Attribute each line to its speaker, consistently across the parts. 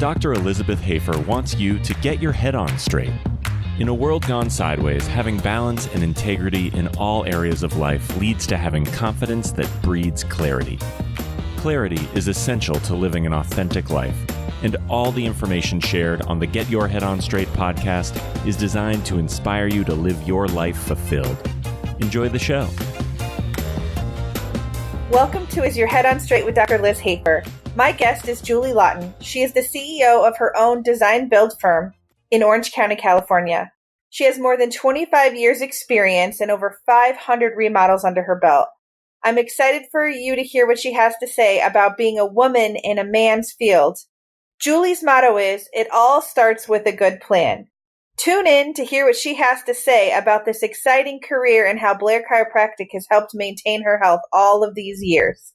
Speaker 1: Dr. Elizabeth Hafer wants you to get your head on straight. In a world gone sideways, having balance and integrity in all areas of life leads to having confidence that breeds clarity. Clarity is essential to living an authentic life, and all the information shared on the Get Your Head On Straight podcast is designed to inspire you to live your life fulfilled. Enjoy the show.
Speaker 2: Welcome to Is Your Head On Straight with Dr. Liz Hafer. My guest is Julie Laughton. She is the CEO of her own design build firm in Orange County, California. She has more than 25 years experience and over 500 remodels under her belt. I'm excited for you to hear what she has to say about being a woman in a man's field. Julie's motto is, it all starts with a good plan. Tune in to hear what she has to say about this exciting career and how Blair Chiropractic has helped maintain her health all of these years.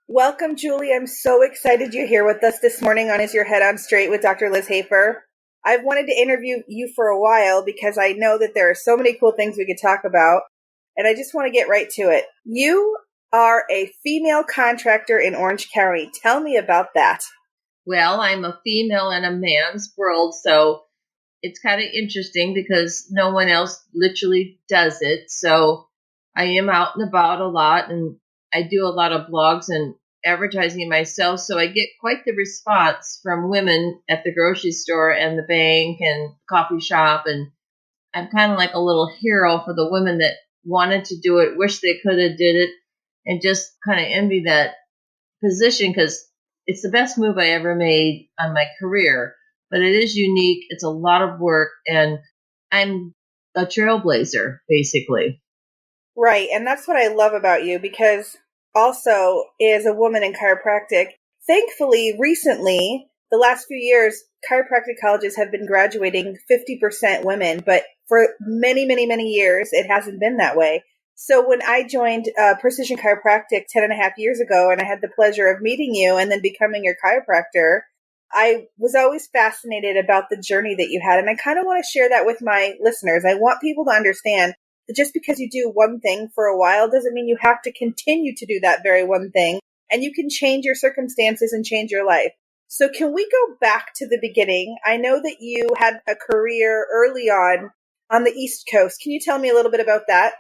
Speaker 2: Welcome, Julie. I'm so excited you're here with us this morning on Is Your Head On Straight with Dr. Liz Hafer. I've wanted to interview you for a while because I know that there are so many cool things we could talk about, and I just want to get right to it. You are a female contractor in Orange County. Tell me about that.
Speaker 3: Well, I'm a female in a man's world, so it's kind of interesting because no one else literally does it. So I am out and about a lot, and I do a lot of blogs and advertising myself, so I get quite the response from women at the grocery store and the bank and coffee shop, and I'm kind of like a little hero for the women that wanted to do it, wish they could have did it, and just kind of envy that position because it's the best move I ever made on my career, but it is unique, it's a lot of work, and I'm a trailblazer, basically.
Speaker 2: Right, and that's what I love about you because also, as a woman in chiropractic, thankfully, recently, the last few years, chiropractic colleges have been graduating 50% women, but for many, many, many years, it hasn't been that way. So when I joined Precision Chiropractic 10 and a half years ago, and I had the pleasure of meeting you and then becoming your chiropractor, I was always fascinated about the journey that you had. And I kind of want to share that with my listeners. I want people to understand that just because you do one thing for a while doesn't mean you have to continue to do that very one thing, and you can change your circumstances and change your life. So can we go back to the beginning? I know that you had a career early on the East Coast. Can you tell me a little bit about that?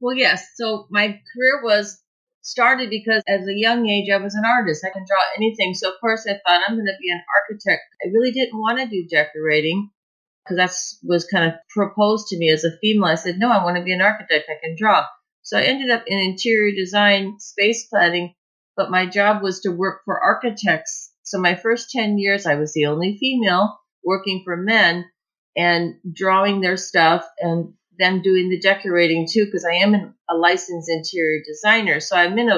Speaker 3: Well, yes. So my career was started because as a young age, I was an artist. I can draw anything. So of course I thought I'm going to be an architect. I really didn't want to do decorating, because that was kind of proposed to me as a female. I said, no, I want to be an architect. I can draw. So I ended up in interior design, space planning, but my job was to work for architects. So my first 10 years, I was the only female working for men and drawing their stuff and them doing the decorating too, because I am a licensed interior designer. So I'm in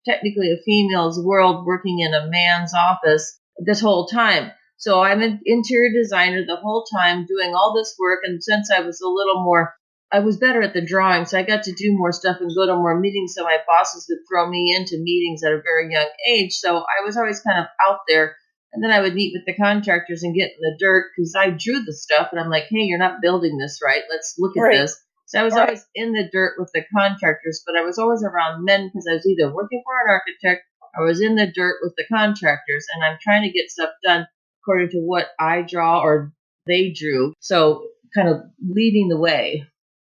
Speaker 3: technically a female's world working in a man's office this whole time. So I'm an interior designer the whole time doing all this work. And since I was I was better at the drawing, so I got to do more stuff and go to more meetings. So my bosses would throw me into meetings at a very young age. So I was always kind of out there. And then I would meet with the contractors and get in the dirt because I drew the stuff. And I'm like, hey, you're not building this right. Let's look at this. So I was always in the dirt with the contractors, but I was always around men because I was either working for an architect or I was in the dirt with the contractors. And I'm trying to get stuff done according to what I draw or they drew. So kind of leading the way.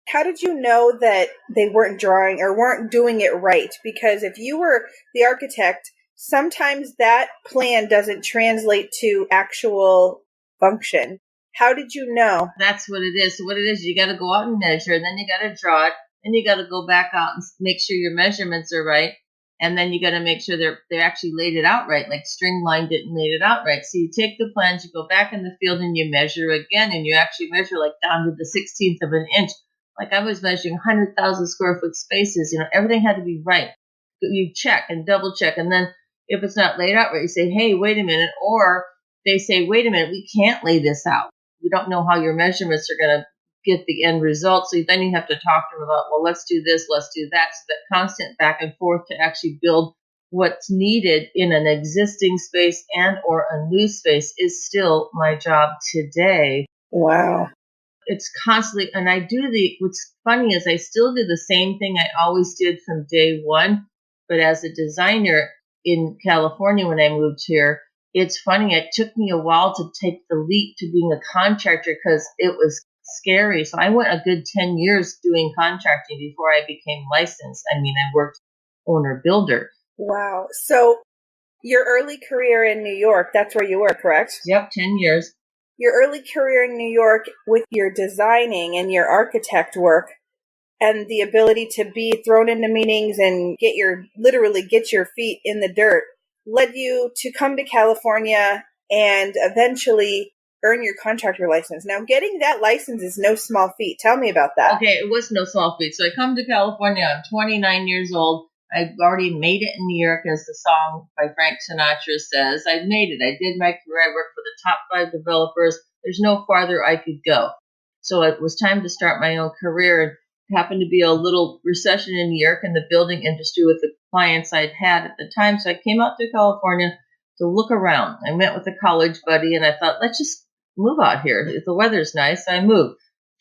Speaker 2: How did you know that they weren't drawing or weren't doing it right? Because if you were the architect, sometimes that plan doesn't translate to actual function. How did you know?
Speaker 3: That's what it is. So what it is, you got to go out and measure, and then you got to draw it, and you got to go back out and make sure your measurements are right. And then you got to make sure they actually laid it out right, like string line didn't lay it out right. So you take the plans, you go back in the field and you measure again, and you actually measure like down to the 16th of an inch. Like I was measuring 100,000 square foot spaces, everything had to be right. You check and double check. And then if it's not laid out right, you say, hey, wait a minute. Or they say, wait a minute, we can't lay this out. We don't know how your measurements are going to get the end result. So then you have to talk to them about, well, let's do this, let's do that. So that constant back and forth to actually build what's needed in an existing space and or a new space is still my job today.
Speaker 2: Wow.
Speaker 3: It's constantly, and what's funny is I still do the same thing I always did from day one, but as a designer in California when I moved here, it's funny. It took me a while to take the leap to being a contractor because it was scary. So I went a good 10 years doing contracting before I became licensed. I mean, I worked owner builder.
Speaker 2: Wow. So your early career in New York, that's where you were, correct?
Speaker 3: Yep, 10 years.
Speaker 2: Your early career in New York with your designing and your architect work and the ability to be thrown into meetings and literally get your feet in the dirt led you to come to California and eventually earn your contractor license. Now, getting that license is no small feat. Tell me about that.
Speaker 3: Okay, it was no small feat. So I come to California. I'm 29 years old. I've already made it in New York, as the song by Frank Sinatra says. I've made it. I did my career. I worked for the top 5 developers. There's no farther I could go. So it was time to start my own career. It happened to be a little recession in New York in the building industry with the clients I'd had at the time. So I came out to California to look around. I met with a college buddy, and I thought, let's just move out here. If the weather's nice, I moved.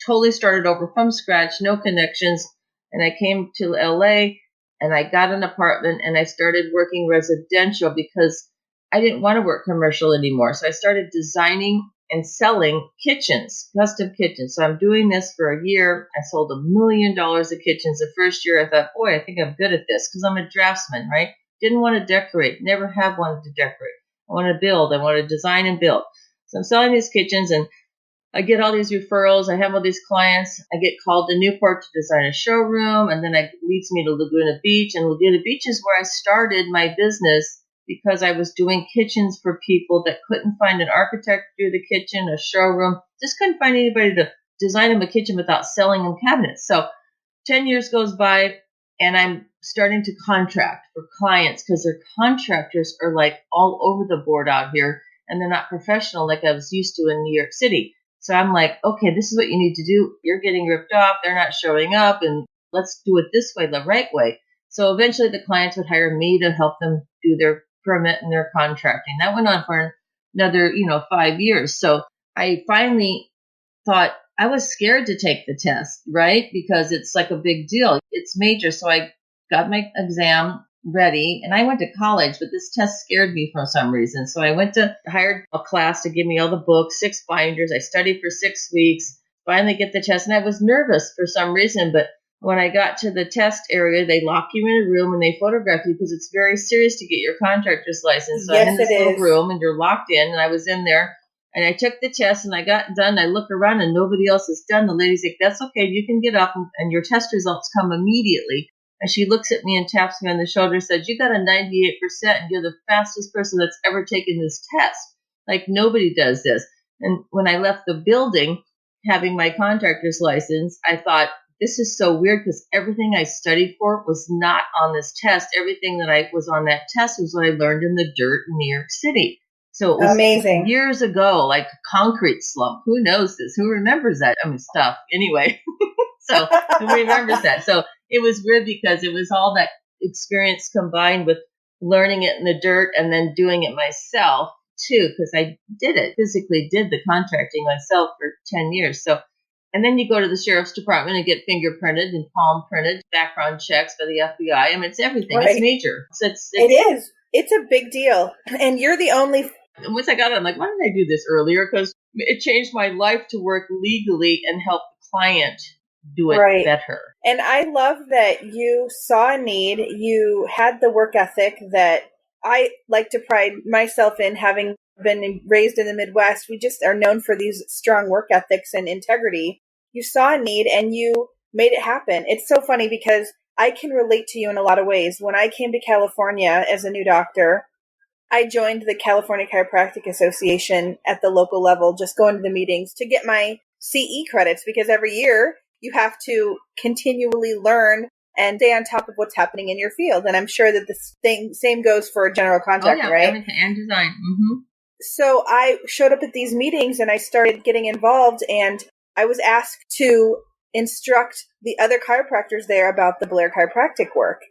Speaker 3: Totally started over from scratch, no connections. And I came to LA. And I got an apartment and I started working residential because I didn't want to work commercial anymore. So I started designing and selling kitchens, custom kitchens. So I'm doing this for a year. I sold $1 million of kitchens the first year. I thought, boy, I think I'm good at this because I'm a draftsman, right? Didn't want to decorate, never have wanted to decorate. I want to build. I want to design and build. So I'm selling these kitchens and I get all these referrals. I have all these clients. I get called to Newport to design a showroom, and then it leads me to Laguna Beach. And Laguna Beach is where I started my business because I was doing kitchens for people that couldn't find an architect to do the kitchen, a showroom, just couldn't find anybody to design them a kitchen without selling them cabinets. So 10 years goes by, and I'm starting to contract for clients because their contractors are like all over the board out here, and they're not professional like I was used to in New York City. So I'm like, okay, this is what you need to do. You're getting ripped off. They're not showing up. And let's do it this way, the right way. So eventually the clients would hire me to help them do their permit and their contracting. That went on for another, 5 years. So I finally thought I was scared to take the test, right? Because it's like a big deal. It's major. So I got my exam ready and I went to college, but this test scared me for some reason. So I hired a class to give me all the books, 6 binders. I studied for 6 weeks, finally get the test. And I was nervous for some reason, but when I got to the test area, they lock you in a room and they photograph you because it's very serious to get your contractor's license. So
Speaker 2: Yes,
Speaker 3: I'm in this
Speaker 2: it
Speaker 3: little
Speaker 2: is.
Speaker 3: room and you're locked in, and I was in there and I took the test and I got done. I look around and nobody else is done. The lady's like, that's okay. You can get up and your test results come immediately. And she looks at me and taps me on the shoulder and says, you got a 98% and you're the fastest person that's ever taken this test. Like nobody does this. And when I left the building, having my contractor's license, I thought, this is so weird because everything I studied for was not on this test. Everything that I was on that test was what I learned in the dirt in New York City. So it was
Speaker 2: Amazing.
Speaker 3: years ago, like concrete slump. Who knows this? Who remembers that? Stuff. Anyway, so who remembers that? So it was weird because it was all that experience combined with learning it in the dirt and then doing it myself too, because I physically did the contracting myself for 10 years. So, and then you go to the sheriff's department and get fingerprinted and palm printed, background checks by the FBI. I mean, it's everything. Right. It's major. So
Speaker 2: it is. It's a big deal. And you're the only.
Speaker 3: And once I got it, I'm like, why didn't I do this earlier? Because it changed my life to work legally and help the client do it better.
Speaker 2: And I love that you saw a need. You had the work ethic that I like to pride myself in, having been raised in the Midwest. We just are known for these strong work ethics and integrity. You saw a need and you made it happen. It's so funny because I can relate to you in a lot of ways. When I came to California as a new doctor, I joined the California Chiropractic Association at the local level, just going to the meetings to get my CE credits, because every year you have to continually learn and stay on top of what's happening in your field. And I'm sure that the same goes for a general contractor, right?
Speaker 3: Everything and design. Mm-hmm.
Speaker 2: So I showed up at these meetings and I started getting involved, and I was asked to instruct the other chiropractors there about the Blair Chiropractic work.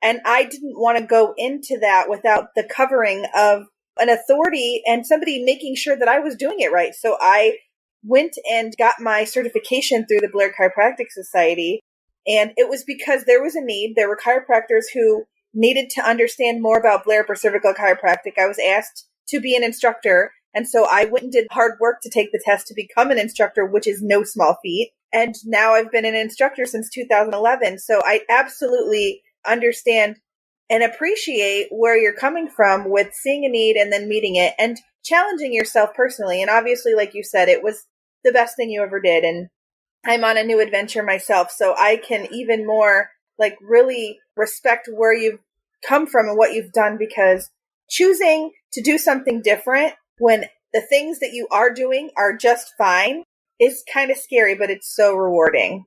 Speaker 2: And I didn't want to go into that without the covering of an authority and somebody making sure that I was doing it right. So I went and got my certification through the Blair Chiropractic Society. And it was because there was a need. There were chiropractors who needed to understand more about Blair cervical chiropractic. I was asked to be an instructor. And so I went and did hard work to take the test to become an instructor, which is no small feat. And now I've been an instructor since 2011. So I absolutely understand and appreciate where you're coming from with seeing a need and then meeting it and challenging yourself personally. And obviously, like you said, it was the best thing you ever did. And I'm on a new adventure myself, so I can even more like really respect where you've come from and what you've done, because choosing to do something different when the things that you are doing are just fine is kind of scary, but it's so rewarding.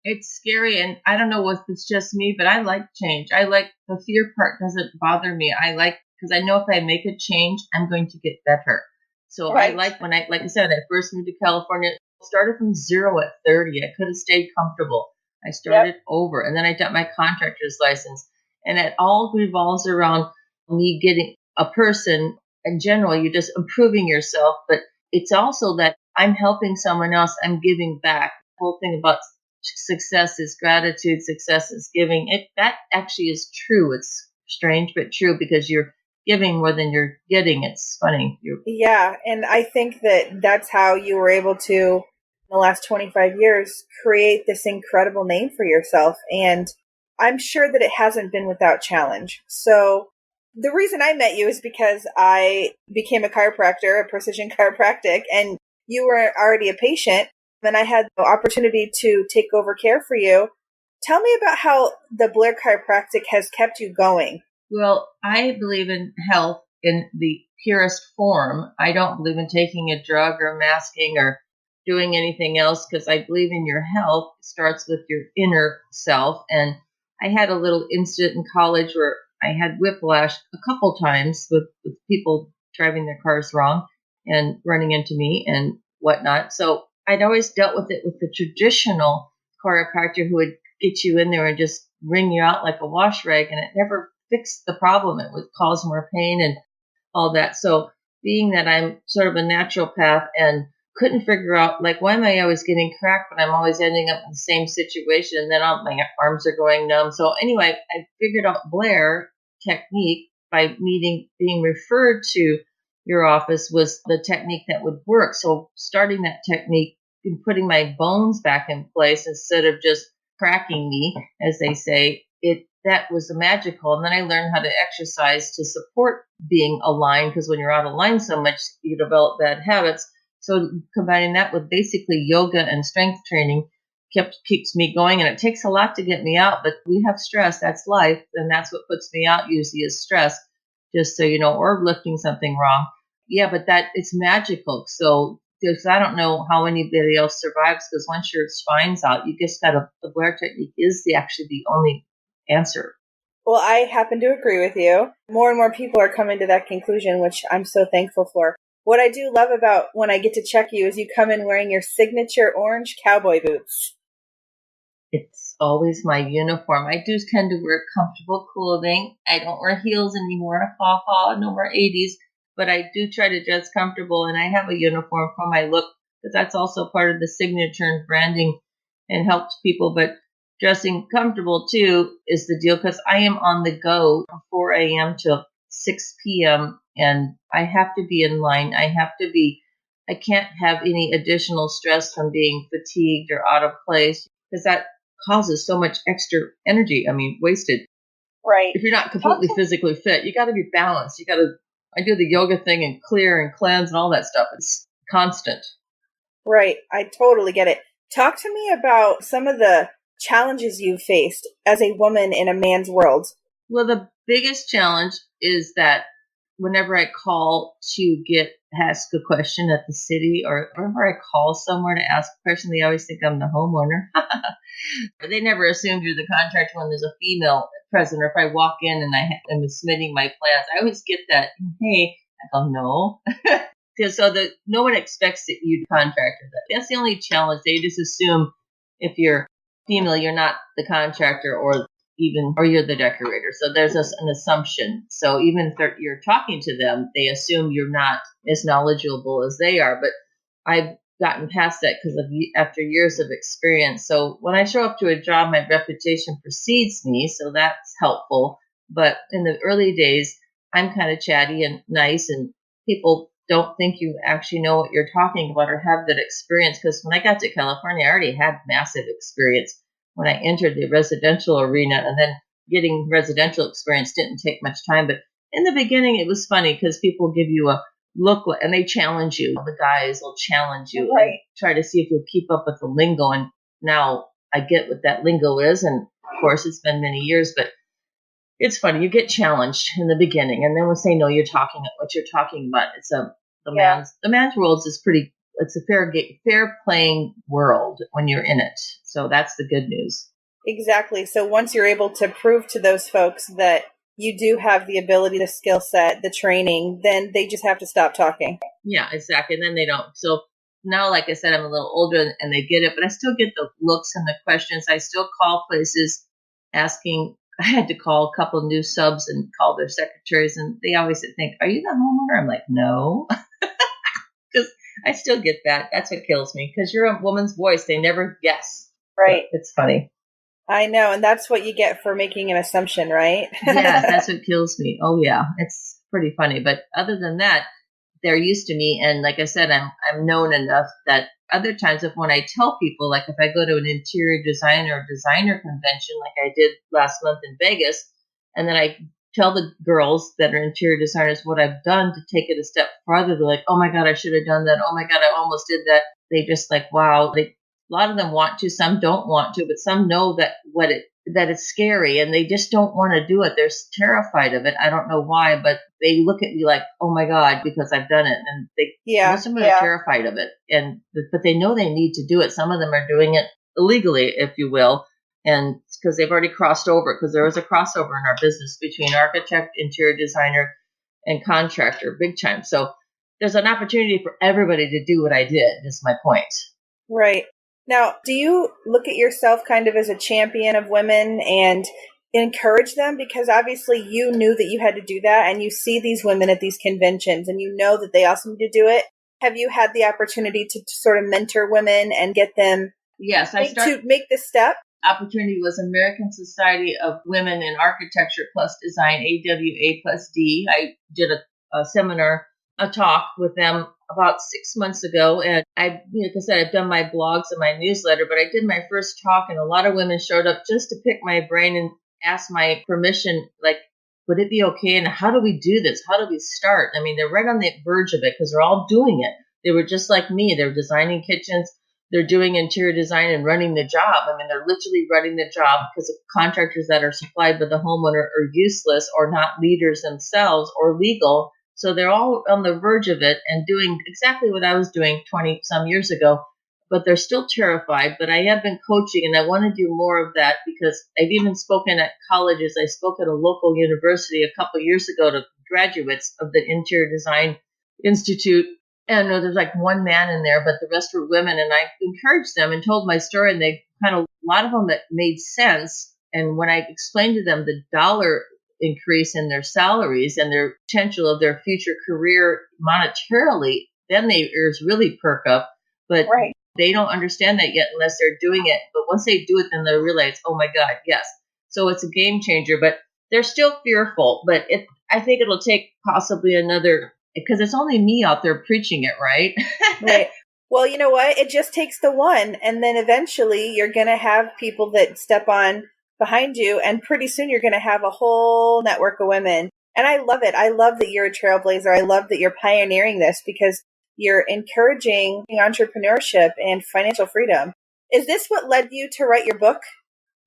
Speaker 3: It's scary, and I don't know if it's just me, but I like change. I like the fear part doesn't bother me. I like, because I know if I make a change, I'm going to get better. So
Speaker 2: Right.
Speaker 3: I like when like I said, I first moved to California, started from zero at 30. I could have stayed comfortable. I started over, and then I got my contractor's license, and it all revolves around me getting a person in general. You're just improving yourself, but it's also that I'm helping someone else. I'm giving back. The whole thing about success is gratitude, success is giving. That actually is true. It's strange but true, because you're giving more than you're getting. It's funny.
Speaker 2: Yeah, and I think that that's how you were able to, in the last 25 years, create this incredible name for yourself. And I'm sure that it hasn't been without challenge. So the reason I met you is because I became a chiropractor, a precision chiropractic, and you were already a patient, and I had the opportunity to take over care for you. Tell me about how the Blair Chiropractic has kept you going.
Speaker 3: Well, I believe in health in the purest form. I don't believe in taking a drug or masking or doing anything else, because I believe in your health. It starts with your inner self. And I had a little incident in college where I had whiplash a couple times with people driving their cars wrong and running into me and whatnot. So I'd always dealt with it with the traditional chiropractor who would get you in there and just wring you out like a wash rag, and it never fixed the problem. It would cause more pain and all that. So being that I'm sort of a naturopath and couldn't figure out, like, why am I always getting cracked, but I'm always ending up in the same situation, and then my arms are going numb. So anyway, I figured out Blair technique by being referred to your office was the technique that would work. So starting that technique and putting my bones back in place instead of just cracking me, as they say, that was magical. And then I learned how to exercise to support being aligned, because when you're out of line so much, you develop bad habits. So combining that with basically yoga and strength training keeps me going. And it takes a lot to get me out, but we have stress. That's life. And that's what puts me out usually, is stress, just so you know, or lifting something wrong. Yeah, but it's magical. So because I don't know how anybody else survives, because once your spine's out, you just the Blair technique is actually the only answer.
Speaker 2: Well, I happen to agree with you. More and more people are coming to that conclusion, which I'm so thankful for. What I do love about when I get to check you is you come in wearing your signature orange cowboy boots.
Speaker 3: It's always my uniform. I do tend to wear comfortable clothing. I don't wear heels anymore. Ha ha, no more 80s. But I do try to dress comfortable, and I have a uniform for my look, because that's also part of the signature and branding and helps people. But dressing comfortable too is the deal, because I am on the go from 4 a.m. till 6 p.m. and I have to be in line. I can't have any additional stress from being fatigued or out of place, because that causes so much extra energy. Wasted.
Speaker 2: Right.
Speaker 3: If you're not completely physically fit, you got to be balanced. I do the yoga thing and clear and cleanse and all that stuff. It's constant.
Speaker 2: Right. I totally get it. Talk to me about some of the challenges you've faced as a woman in a man's world.
Speaker 3: Well, the biggest challenge is that whenever I call to ask a question at the city, or whenever I call somewhere to ask a question, they always think I'm the homeowner. They never assume you're the contractor when there's a female present, or if I walk in and I am submitting my plans. I always get that, hey, I go, no. So that no one expects that you contractor. That's the only challenge. They just assume if you're female, you're not the contractor, or you're the decorator. So there's an assumption. So even if you're talking to them, they assume you're not as knowledgeable as they are. But I've gotten past that after years of experience. So when I show up to a job, my reputation precedes me. So that's helpful. But in the early days, I'm kind of chatty and nice and people don't think you actually know what you're talking about or have that experience. Because when I got to California, I already had massive experience when I entered the residential arena, and then getting residential experience didn't take much time. But in the beginning, it was funny because people give you a look and they challenge you. The guys will challenge you and try to see if you'll keep up with the lingo. And now I get what that lingo is. And of course, it's been many years, but it's funny. You get challenged in the beginning, and then we'll say, "No, you're talking what you're talking about." It's the man's world is pretty. It's a fair playing world when you're in it. So that's the good news.
Speaker 2: Exactly. So once you're able to prove to those folks that you do have the ability, the skill set, the training, then they just have to stop talking.
Speaker 3: Yeah, exactly. And then they don't. So now, like I said, I'm a little older and they get it, but I still get the looks and the questions. I still call places asking. I had to call a couple of new subs and call their secretaries, and they always think, "Are you the homeowner?" I'm like, "No," because I still get that. That's what kills me, because you're a woman's voice. They never guess.
Speaker 2: Right.
Speaker 3: So it's funny.
Speaker 2: I know, and that's what you get for making an assumption, right?
Speaker 3: Yes, that's what kills me. Oh, yeah, it's pretty funny. But other than that, they're used to me. And like I said, I'm known enough that other times when I tell people, like if I go to an interior designer or designer convention like I did last month in Vegas, and then I tell the girls that are interior designers what I've done to take it a step farther, they're like, "Oh my God, I should have done that. Oh my God, I almost did that." They just like, wow. A lot of them want to, some don't want to, but some know that that it's scary and they just don't want to do it. They're terrified of it. I don't know why, but they look at me like, "Oh my God," because I've done it. And most of them are terrified of it. But they know they need to do it. Some of them are doing it illegally, if you will. And because they've already crossed over, because there is a crossover in our business between architect, interior designer, and contractor, big time. So there's an opportunity for everybody to do what I did, is my point.
Speaker 2: Right. Now, do you look at yourself kind of as a champion of women and encourage them? Because obviously you knew that you had to do that, and you see these women at these conventions and you know that they also need to do it. Have you had the opportunity to sort of mentor women and get them to make this step?
Speaker 3: Opportunity was American Society of Women in Architecture plus Design, AWA plus D. I did a seminar, a talk with them about 6 months ago. And like I said, I've done my blogs and my newsletter, but I did my first talk and a lot of women showed up just to pick my brain and ask my permission, like, would it be okay? And how do we do this? How do we start? I mean, they're right on the verge of it because they're all doing it. They were just like me. They're designing kitchens. They're doing interior design and running the job. I mean, they're literally running the job because the contractors that are supplied by the homeowner are useless or not leaders themselves or legal. So they're all on the verge of it and doing exactly what I was doing 20 some years ago, but they're still terrified. But I have been coaching and I want to do more of that because I've even spoken at colleges. I spoke at a local university a couple of years ago to graduates of the Interior Design Institute. And there's like one man in there, but the rest were women. And I encouraged them and told my story, and they a lot of them that made sense. And when I explained to them the dollar increase in their salaries and their potential of their future career monetarily, then their ears really perk up. But they don't understand that yet unless they're doing it. But once they do it, then they'll realize, oh my God, yes. So it's a game changer, but they're still fearful. But I think it'll take possibly another, because it's only me out there preaching it, right?
Speaker 2: Right. Well, you know what? It just takes the one. And then eventually you're going to have people that step on behind you. And pretty soon you're going to have a whole network of women. And I love it. I love that you're a trailblazer. I love that you're pioneering this because you're encouraging entrepreneurship and financial freedom. Is this what led you to write your book?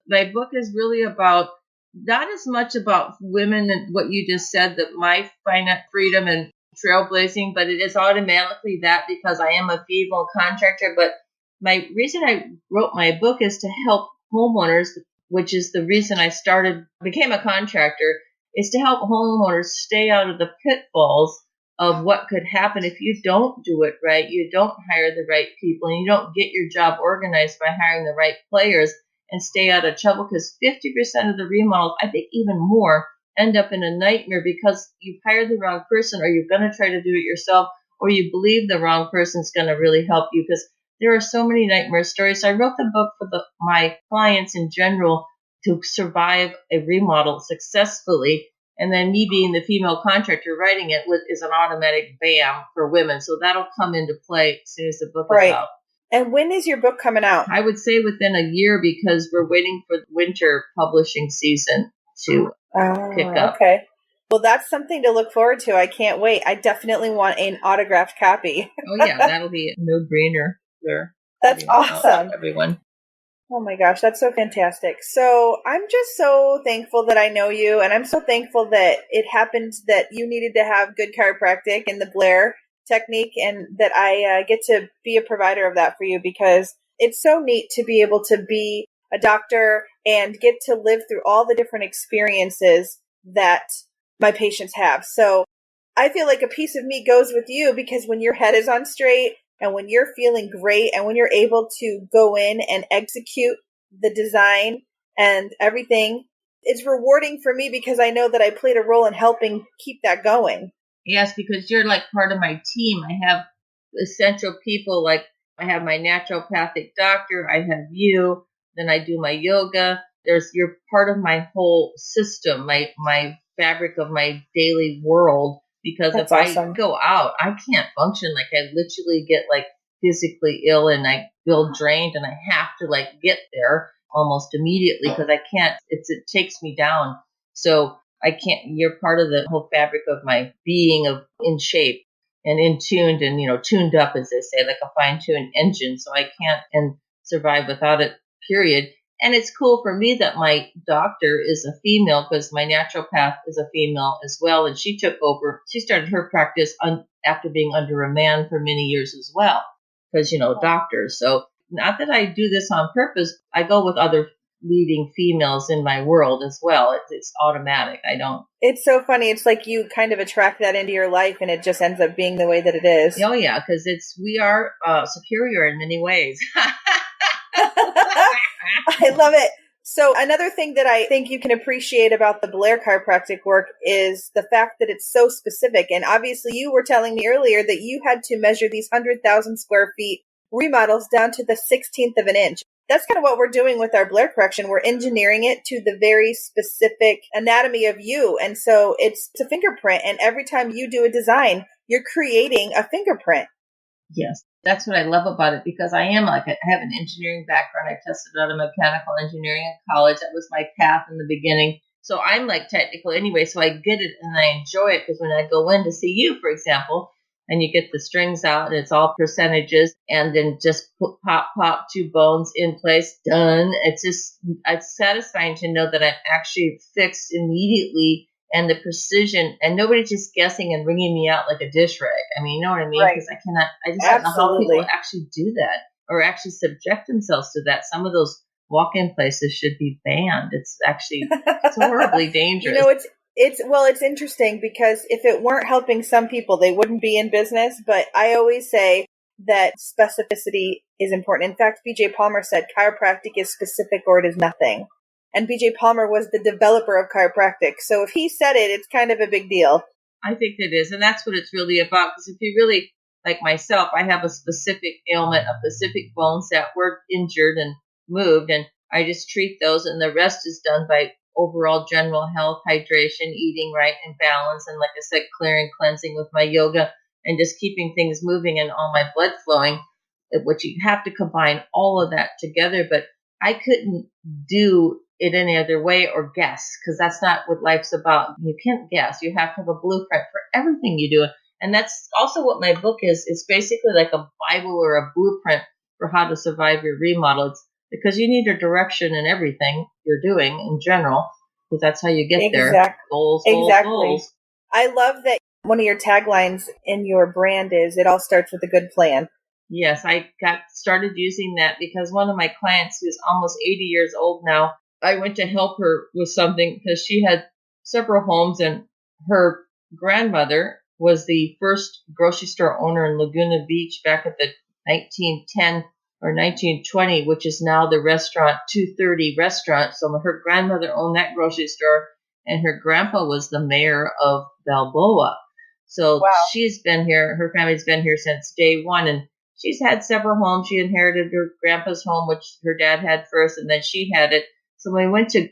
Speaker 3: My book is really about, not as much about women and what you just said, that my finance freedom and trailblazing, but it is automatically that because I am a female contractor. But my reason I wrote my book is to help homeowners, which is the reason I became a contractor, is to help homeowners stay out of the pitfalls of what could happen if you don't do it right, you don't hire the right people, and you don't get your job organized by hiring the right players and stay out of trouble. Because 50% of the remodels, I think even more, end up in a nightmare because you've hired the wrong person, or you're going to try to do it yourself, or you believe the wrong person's going to really help you, because there are so many nightmare stories. So I wrote the book for my clients in general to survive a remodel successfully And then me being the female contractor writing it is an automatic bam for women. So that'll come into play as soon as the book is out.
Speaker 2: And when is your book coming out?
Speaker 3: I would say within a year, because we're waiting for the winter publishing season to pick up.
Speaker 2: Okay. Well, that's something to look forward to. I can't wait. I definitely want an autographed copy.
Speaker 3: Oh, yeah. That'll be a no-brainer there.
Speaker 2: That's awesome.
Speaker 3: Everyone.
Speaker 2: Oh my gosh, that's so fantastic. So I'm just so thankful that I know you, and I'm so thankful that it happened that you needed to have good chiropractic and the Blair technique, and that I get to be a provider of that for you, because it's so neat to be able to be a doctor and get to live through all the different experiences that my patients have. So I feel like a piece of me goes with you, because when your head is on straight, and when you're feeling great, and when you're able to go in and execute the design and everything, it's rewarding for me, because I know that I played a role in helping keep that going.
Speaker 3: Yes, because you're like part of my team. I have essential people, like I have my naturopathic doctor, I have you, then I do my yoga. You're part of my whole system, my fabric of my daily world. Because
Speaker 2: That's
Speaker 3: if
Speaker 2: awesome.
Speaker 3: I go out, I can't function. Like I literally get like physically ill, and I feel drained, and I have to like get there almost immediately, because I can't, it takes me down. So I can't, you're part of the whole fabric of my being, of in shape and in tuned and, tuned up, as they say, like a fine tuned engine. So I can't and survive without it, period. And it's cool for me that my doctor is a female, because my naturopath is a female as well. And she took over. She started her practice after being under a man for many years as well, because, doctors. So not that I do this on purpose. I go with other leading females in my world as well. It's automatic. I don't.
Speaker 2: It's so funny. It's like you kind of attract that into your life, and it just ends up being the way that it is.
Speaker 3: Oh, yeah, because we are superior in many ways.
Speaker 2: I love it. So another thing that I think you can appreciate about the Blair chiropractic work is the fact that it's so specific. And obviously you were telling me earlier that you had to measure these 100,000 square feet remodels down to the 16th of an inch. That's kind of what we're doing with our Blair correction. We're engineering it to the very specific anatomy of you. And so it's a fingerprint. And every time you do a design, you're creating a fingerprint.
Speaker 3: Yes, that's what I love about it, because I have an engineering background. I tested out of mechanical engineering in college. That was my path in the beginning. So I'm like technical anyway, so I get it and I enjoy it, because when I go in to see you, for example, and you get the strings out and it's all percentages, and then just pop 2 bones in place, done. It's satisfying to know that I'm actually fixed immediately, and the precision, and nobody's just guessing and wringing me out like a dish rag. I mean, you know what I mean? Because I just don't know how people actually do that, or actually subject themselves to that. Some of those walk-in places should be banned. It's horribly dangerous.
Speaker 2: It's interesting, because if it weren't helping some people, they wouldn't be in business. But I always say that specificity is important. In fact, BJ Palmer said chiropractic is specific or it is nothing. And BJ Palmer was the developer of chiropractic. So if he said it, it's kind of a big deal.
Speaker 3: I think it is. And that's what it's really about. Because if you really, like myself, I have a specific ailment, a specific bones that were injured and moved. And I just treat those. And the rest is done by overall general health, hydration, eating right, and balance. And like I said, clearing, cleansing with my yoga, and just keeping things moving and all my blood flowing, which you have to combine all of that together. But I couldn't do it any other way or guess, because that's not what life's about. You can't guess. You have to have a blueprint for everything you do. And that's also what my book is. It's basically like a Bible or a blueprint for how to survive your remodel. It's because you need a direction in everything you're doing in general, because that's how you get there. Goals.
Speaker 2: I love that one of your taglines in your brand is, it all starts with a good plan.
Speaker 3: Yes, I got started using that because one of my clients, who's almost 80 years old now, I went to help her with something because she had several homes, and her grandmother was the first grocery store owner in Laguna Beach back at the 1910 or 1920, which is now the restaurant 230 restaurant. So her grandmother owned that grocery store, and her grandpa was the mayor of Balboa. So She's been here, her family's been here since day one, and she's had several homes. She inherited her grandpa's home, which her dad had first, and then she had it. So when we went to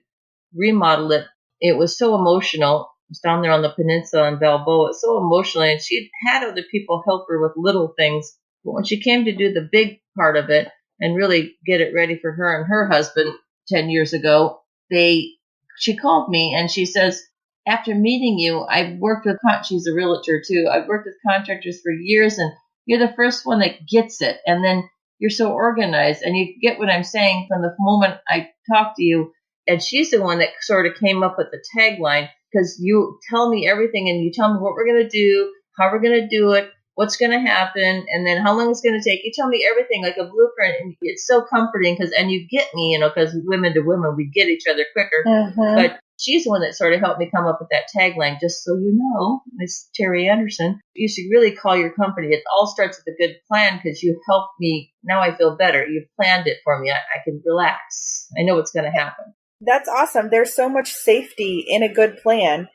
Speaker 3: remodel it, it was so emotional. was down there on the peninsula in Balboa. It's so emotional, and she'd had other people help her with little things. But when she came to do the big part of it and really get it ready for her and her husband 10 years ago, she called me and she says, after meeting you, I've worked with, she's a realtor too. I've worked with contractors for years, and you're the first one that gets it. And then you're so organized, and you get what I'm saying from the moment I talk to you. And she's the one that sort of came up with the tagline, because you tell me everything, and you tell me what we're going to do, how we're going to do it, what's going to happen, and then how long it's going to take. You tell me everything like a blueprint, and it's so comforting and you get me, because women to women, we get each other quicker.
Speaker 2: Mm-hmm.
Speaker 3: But she's the one that sort of helped me come up with that tagline. Just so you know, Miss Terry Anderson, you should really call your company. It all starts with a good plan, because you helped me. Now I feel better. You've planned it for me. I can relax. I know what's going to happen.
Speaker 2: That's awesome. There's so much safety in a good plan.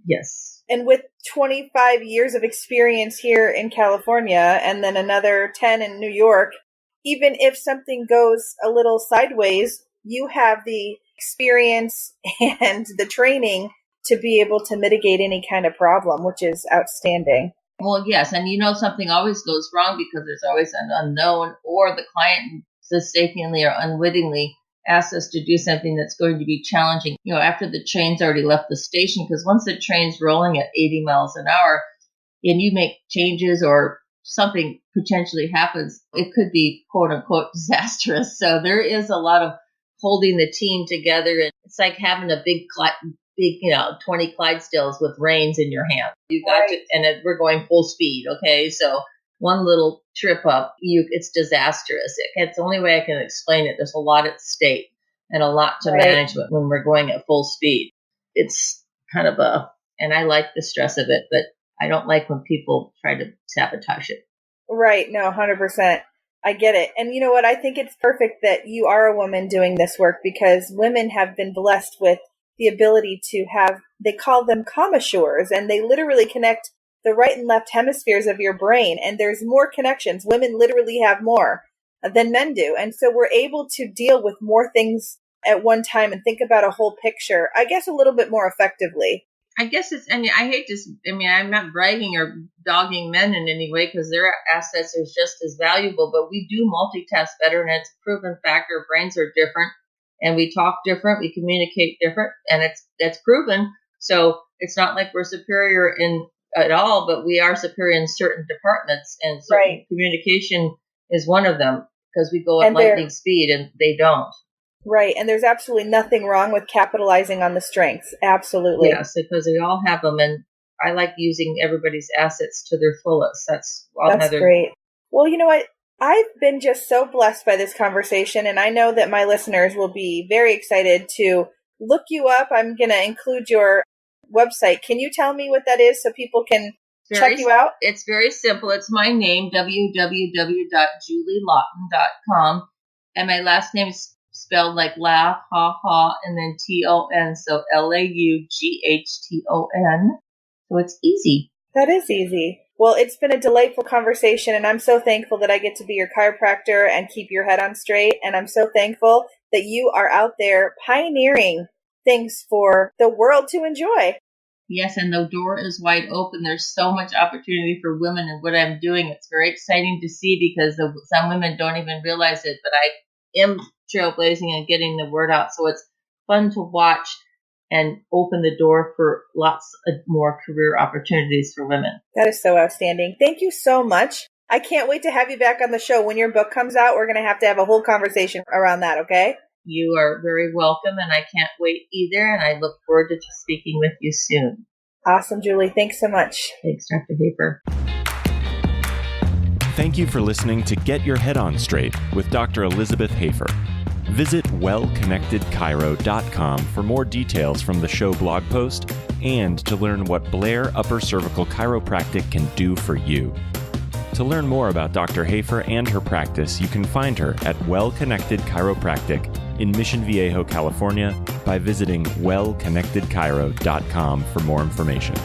Speaker 3: Yes.
Speaker 2: And with 25 years of experience here in California and then another 10 in New York, even if something goes a little sideways, you have the experience and the training to be able to mitigate any kind of problem, which is outstanding.
Speaker 3: Well, yes. And something always goes wrong because there's always an unknown, or the client mistakenly or unwittingly asks us to do something that's going to be challenging, after the train's already left the station, because once the train's rolling at 80 miles an hour and you make changes or something potentially happens, it could be quote unquote disastrous. So there is a lot of holding the team together. And it's like having a big 20 Clydesdales with reins in your hand. You got to, and we're going full speed. Okay. So one little trip up, it's disastrous. It's the only way I can explain it. There's a lot at stake and a lot to manage when we're going at full speed. It's kind of and I like the stress of it, but I don't like when people try to sabotage it.
Speaker 2: Right. No, 100%. I get it. And you know what? I think it's perfect that you are a woman doing this work, because women have been blessed with the ability to have, they call them commissures, and they literally connect the right and left hemispheres of your brain. And there's more connections. Women literally have more than men do. And so we're able to deal with more things at one time and think about a whole picture, I guess, a little bit more effectively.
Speaker 3: I guess I hate to, I'm not bragging or dogging men in any way, because their assets are just as valuable, but we do multitask better, and it's a proven fact. Our brains are different, and we talk different, we communicate different, and that's proven. So it's not like we're superior at all, but we are superior in certain departments, and communication is one of them, because we go at lightning speed and they don't.
Speaker 2: Right. And there's absolutely nothing wrong with capitalizing on the strengths. Absolutely.
Speaker 3: Yes, because we all have them. And I like using everybody's assets to their fullest. That's
Speaker 2: great. Well, you know what? I've been just so blessed by this conversation, and I know that my listeners will be very excited to look you up. I'm going to include your website. Can you tell me what that is so people can check you out?
Speaker 3: It's very simple. It's my name, www.julielaughton.com. And my last name is spelled like laugh, ha, ha, and then T-O-N. So Laughton. So it's easy.
Speaker 2: That is easy. Well, it's been a delightful conversation, and I'm so thankful that I get to be your chiropractor and keep your head on straight. And I'm so thankful that you are out there pioneering things for the world to enjoy.
Speaker 3: Yes, and the door is wide open. There's so much opportunity for women in what I'm doing. It's very exciting to see, because some women don't even realize it, but I am trailblazing and getting the word out. So it's fun to watch and open the door for lots of more career opportunities for women.
Speaker 2: That is so outstanding. Thank you so much. I can't wait to have you back on the show. When your book comes out, we're going to have a whole conversation around that, okay?
Speaker 3: You are very welcome, and I can't wait either, and I look forward to speaking with you soon.
Speaker 2: Awesome, Julie. Thanks so much.
Speaker 3: Thanks, Dr. Hafer.
Speaker 1: Thank you for listening to Get Your Head On Straight with Dr. Elizabeth Hafer. Visit wellconnectedchiro.com for more details from the show blog post and to learn what Blair Upper Cervical Chiropractic can do for you. To learn more about Dr. Hafer and her practice, you can find her at Well Connected Chiropractic in Mission Viejo, California by visiting wellconnectedchiro.com for more information.